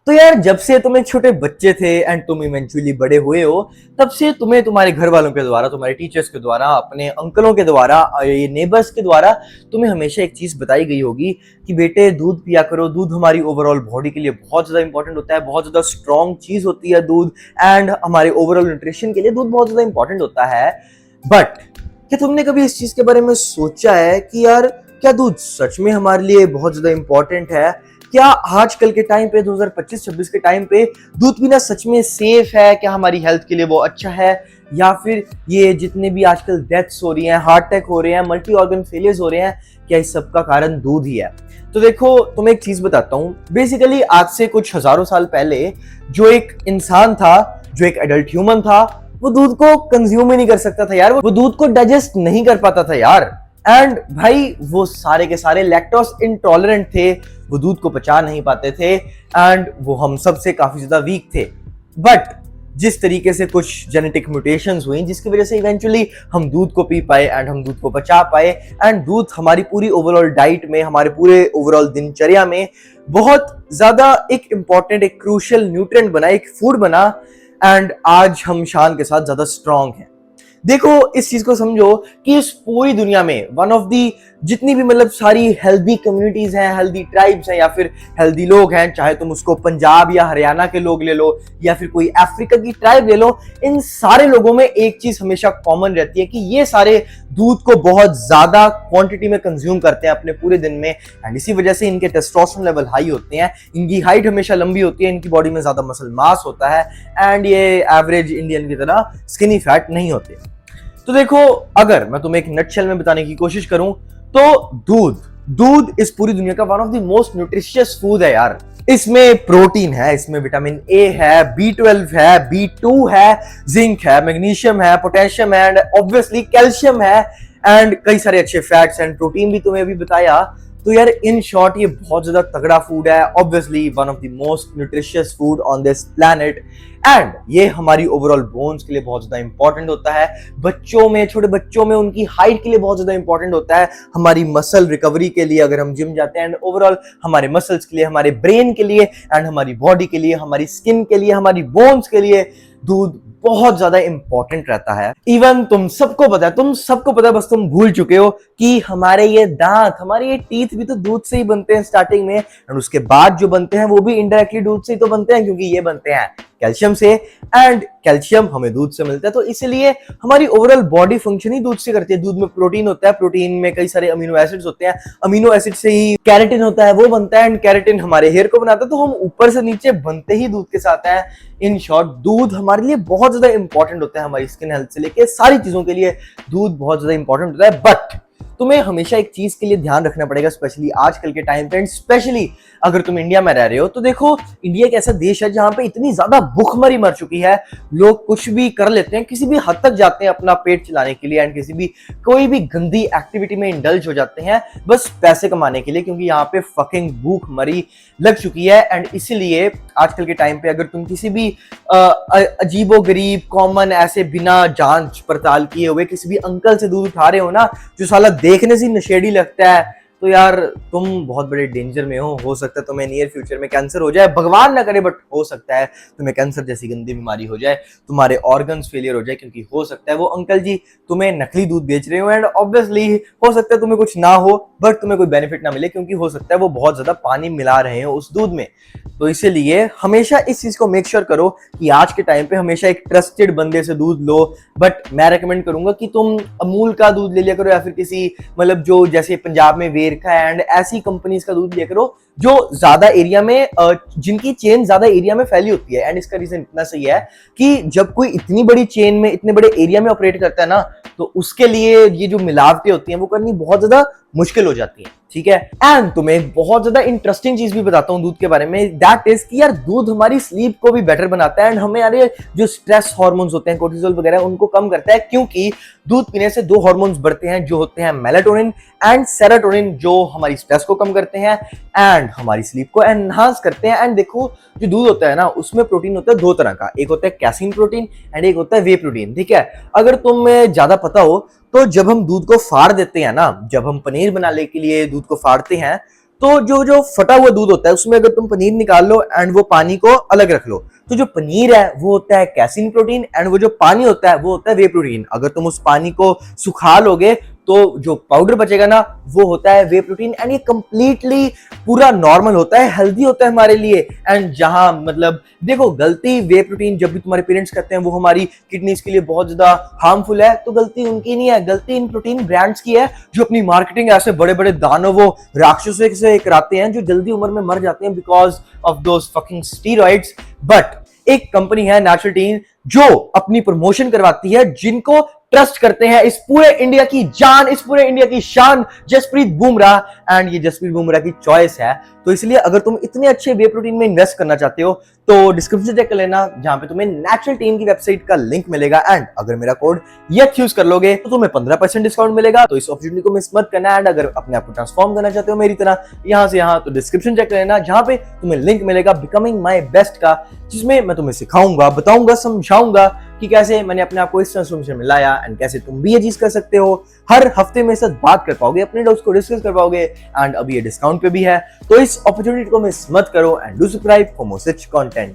तो यार जब से तुम एक छोटे बच्चे थे एंड तुम इवेंचुअली बड़े हुए हो, तब से तुम्हें तुम्हारे घर वालों के द्वारा, तुम्हारे टीचर्स के द्वारा, अपने अंकलों के द्वारा, ये नेबर्स के द्वारा तुम्हें हमेशा एक चीज बताई गई होगी कि बेटे दूध पिया करो। दूध हमारी ओवरऑल बॉडी के लिए बहुत ज्यादा इंपॉर्टेंट होता है, बहुत ज्यादा स्ट्रॉन्ग चीज होती है दूध, एंड हमारे ओवरऑल न्यूट्रिशन के लिए दूध बहुत ज्यादा इंपॉर्टेंट होता है। बट क्या तुमने कभी इस चीज के बारे में सोचा है कि यार क्या दूध सच में हमारे लिए बहुत ज्यादा इंपॉर्टेंट है? क्या आजकल के टाइम पे 2025-26 के टाइम पे दूध पीना सच में सेफ है? क्या हमारी हेल्थ के लिए वो अच्छा है? या फिर ये जितने भी आजकल डेथ्स हो रही हैं, हार्ट अटैक हो रहे हैं, मल्टी ऑर्गन फेलियर्स हो रहे हैं, क्या इस सब का कारण दूध ही है? तो देखो, तुम्हें एक चीज बताता हूँ। बेसिकली आज से कुछ हजारों साल पहले जो एक इंसान था, जो एक एडल्ट ह्यूमन था, वो दूध को कंज्यूम ही नहीं कर सकता था यार। वो दूध को डाइजेस्ट नहीं कर पाता था यार। एंड भाई वो सारे के सारे लैक्टोस इंटॉलरेंट थे, वो दूध को पचा नहीं पाते थे, एंड वो हम सबसे काफी ज्यादा वीक थे। बट जिस तरीके से कुछ जेनेटिक म्यूटेशंस हुई, जिसकी वजह से इवेंचुअली हम दूध को पी पाए एंड हम दूध को पचा पाए, एंड दूध हमारी पूरी ओवरऑल डाइट में, हमारे पूरे ओवरऑल दिनचर्या में बहुत ज्यादा एक इंपॉर्टेंट, एक क्रूशियल न्यूट्रिएंट बना, एक फूड बना, एंड आज हम शान के साथ ज्यादा स्ट्रांग हैं। देखो, इस चीज को समझो कि इस पूरी दुनिया में वन ऑफ दी जितनी भी मतलब सारी हेल्दी कम्युनिटीज हैं, हेल्दी ट्राइब्स हैं, या फिर हेल्दी लोग हैं, चाहे तुम उसको पंजाब या हरियाणा के लोग ले लो या फिर कोई अफ्रीका की ट्राइब ले लो, इन सारे लोगों में एक चीज हमेशा कॉमन रहती है कि ये सारे दूध को बहुत ज्यादा क्वांटिटी में कंज्यूम करते हैं अपने पूरे दिन में, एंड इसी वजह से इनके टेस्टोस्टेरोन लेवल हाई होते हैं, इनकी हाइट हमेशा लंबी होती है, इनकी बॉडी में ज्यादा मसल मास होता है, एंड ये एवरेज इंडियन की तरह स्किनी फैट नहीं होते। तो देखो, अगर मैं तुम्हें एक नटशेल में बताने की कोशिश करूं तो दूध दूध इस पूरी दुनिया का one of the most nutritious food है यार। इसमें प्रोटीन है, इसमें विटामिन ए है, B12 है, B2 है, जिंक है, मैग्नीशियम है, पोटेशियम है, एंड ऑब्वियसली कैल्शियम है, एंड कई सारे अच्छे फैट्स एंड प्रोटीन भी तुम्हें अभी बताया। तो यार इन शॉर्ट ये बहुत ज्यादा तगड़ा फूड है, obviously one of the most nutritious food on this planet, and ये हमारी ओवरऑल बोन्स के लिए बहुत ज्यादा इंपॉर्टेंट होता है। बच्चों में, छोटे बच्चों में उनकी हाइट के लिए बहुत ज्यादा इंपॉर्टेंट होता है, हमारी मसल रिकवरी के लिए अगर हम जिम जाते हैं, एंड ओवरऑल हमारे मसल्स के लिए, हमारे ब्रेन के लिए, एंड हमारी बॉडी के लिए, हमारी स्किन के लिए, हमारी बोन्स के लिए दूध बहुत ज्यादा इंपॉर्टेंट रहता है। इवन तुम सबको पता है, बस तुम भूल चुके हो कि हमारे ये दांत, हमारे ये टीथ भी तो दूध से ही बनते हैं स्टार्टिंग में, एंड उसके बाद जो बनते हैं वो भी इनडायरेक्टली दूध से ही तो बनते हैं, क्योंकि ये बनते हैं कैल्शियम से, एंड कैल्शियम हमें दूध से मिलता है। तो इसलिए हमारी ओवरऑल बॉडी फंक्शन ही दूध से करती है। दूध में प्रोटीन होता है, प्रोटीन में कई सारे अमीनो एसिड्स होते हैं, अमीनो एसिड से ही कैरेटिन होता है, वो बनता है, एंड कैरेटिन हमारे हेयर को बनाता है। तो हम ऊपर से नीचे बनते ही दूध के साथ हैं। इन शॉर्ट दूध हमारे लिए बहुत ज्यादा इंपॉर्टेंट होता है, हमारी स्किन हेल्थ से लेके सारी चीजों के लिए दूध बहुत ज्यादा इंपॉर्टेंट होता है। बट तुम्हें हमेशा एक चीज के लिए ध्यान रखना पड़ेगा, स्पेशली आजकल के टाइम पे, एंड स्पेशली अगर तुम इंडिया में रह रहे हो। तो देखो, इंडिया एक ऐसा देश है जहां पे इतनी ज्यादा भूखमरी मर चुकी है, लोग कुछ भी कर लेते हैं, किसी भी हद तक जाते हैं अपना पेट चलाने के लिए, एंड किसी भी कोई भी गंदी एक्टिविटी में इंडल्ज हो जाते हैं बस पैसे कमाने के लिए, क्योंकि यहाँ पे फकिंग भूखमरी लग चुकी है। एंड इसीलिए आजकल के टाइम पे अगर तुम किसी भी अजीबो गरीब कॉमन ऐसे बिना जांच पड़ताल किए हुए किसी भी अंकल से दूध उठा रहे हो ना, जो साला देखने से नशेड़ी लगता है, तो यार तुम बहुत बड़े डेंजर में हो सकता है तुम्हें नियर फ्यूचर में कैंसर हो जाए, भगवान ना करे, बट हो सकता है तुम्हें कैंसर जैसी गंदी बीमारी हो जाए, तुम्हारे ऑर्गन्स फेलियर हो जाए, क्योंकि हो सकता है वो अंकल जी तुम्हें नकली दूध बेच रहे हो, एंड ऑब्वियसली हो सकता है तुम्हें कुछ ना हो, बट तुम्हें कोई बेनिफिट ना मिले, क्योंकि हो सकता है वो बहुत ज्यादा पानी मिला रहे हो उस दूध में। तो इसीलिए हमेशा इस चीज को मेक श्योर करो कि आज के टाइम पे हमेशा एक ट्रस्टेड बंदे से दूध लो। बट मैं रेकमेंड करूंगा कि तुम अमूल का दूध ले लिया करो, या फिर किसी मतलब जो जैसे पंजाब में वेरका एंड ऐसी कंपनीज का दूध लिया करो जो ज्यादा एरिया में, जिनकी चेन ज्यादा एरिया में फैली होती है। एंड इसका रीजन इतना सही है कि जब कोई इतनी बड़ी चेन में, इतने बड़े एरिया में ऑपरेट करता है ना, तो उसके लिए ये जो मिलावटें होती हैं वो करनी बहुत ज्यादा मुश्किल हो जाती है, ठीक है। एंड तुम्हें बहुत ज्यादा इंटरेस्टिंग चीज भी बताता हूँ दूध के बारे में, दैट इज कि यार दूध हमारी स्लीप को भी बेटर बनाता है, एंड हमें यार जो स्ट्रेस हार्मोन्स होते हैं, कोर्टिसोल वगैरह, उनको कम करता है, क्योंकि दूध पीने से दो हार्मोन्स बढ़ते हैं जो होते हैं मेलाटोनिन एंड सेरोटोनिन, जो हमारी स्ट्रेस को कम करते हैं एंड हमारी स्लीप को एनहांस करते हैं। एंड देखो, जो दूध होता है ना, उसमें प्रोटीन होता है दो तरह का, एक होता है कैसीन प्रोटीन एंड एक होता है वे प्रोटीन, ठीक है। अगर तुम्हें ज्यादा पता हो तो जब हम दूध को फाड़ देते हैं ना, जब हम पनीर बनाने के लिए दूध को फाड़ते हैं, तो जो जो फटा हुआ दूध होता है उसमें अगर तुम पनीर निकाल लो एंड वो पानी को अलग रख लो, तो जो पनीर है वो होता है कैसीन प्रोटीन एंड वो जो पानी होता है वो होता है वे प्रोटीन। अगर तुम उस पानी को सुखा लोगे तो जो पाउडर बचेगा ना वो होता है वे प्रोटीन एंड ये कंप्लीटली पूरा नॉर्मल होता है, हेल्दी होता है हमारे लिए। एंड जहां मतलब देखो गलती वे प्रोटीन जब भी तुम्हारे पेरेंट्स कहते हैं वो हमारी किडनीज के लिए बहुत ज्यादा हार्मफुल है, तो गलती उनकी नहीं है, गलती इन प्रोटीन ब्रांड्स की है जो अपनी मार्केटिंग ऐसे बड़े बड़े दानवों राक्षसों से कराते हैं जो जल्दी उम्र में मर जाते हैं because of those fucking steroids. But एक कंपनी है नेचुरल टीन जो अपनी प्रमोशन करवाती है, जिनको ट्रस्ट करते हैं इस पूरे इंडिया की जान, इस पूरे इंडिया की शान जसप्रीत बुमराह। एंड ये जसप्रीत बुमराह की चॉइस है, तो इसलिए अगर तुम इतने अच्छे वे प्रोटीन में इन्वेस्ट करना चाहते हो तो डिस्क्रिप्शन चेक कर लेना, जहां पे तुम्हें नेचुरल टीम की वेबसाइट का लिंक मिलेगा। एंड अगर मेरा कोड यथ यूज कर लोगे तो तुम्हें 15% डिस्काउंट मिलेगा। तो इस अपॉर्चुनिटी को मिस मत करना। एंड अगर अपने आप को ट्रांसफॉर्म करना चाहते हो मेरी तरह यहां से यहां, तो डिस्क्रिप्शन चेक कर लेना, जहां पे तुम्हें लिंक मिलेगा बिकमिंग माई बेस्ट का, जिसमें मैं तुम्हें सिखाऊंगा, बताऊंगा, समझाऊंगा कि कैसे मैंने अपने आप को इस ट्रांसफॉर्मेशन में लाया एंड कैसे तुम भी ये चीज कर सकते हो। हर हफ्ते में साथ बात कर पाओगे, अपने डाउट्स को डिस्कस कर पाओगे एंड अभी ये डिस्काउंट पे भी है, तो इस अपॉर्चुनिटी को मिस मत करो and do subscribe for more such content.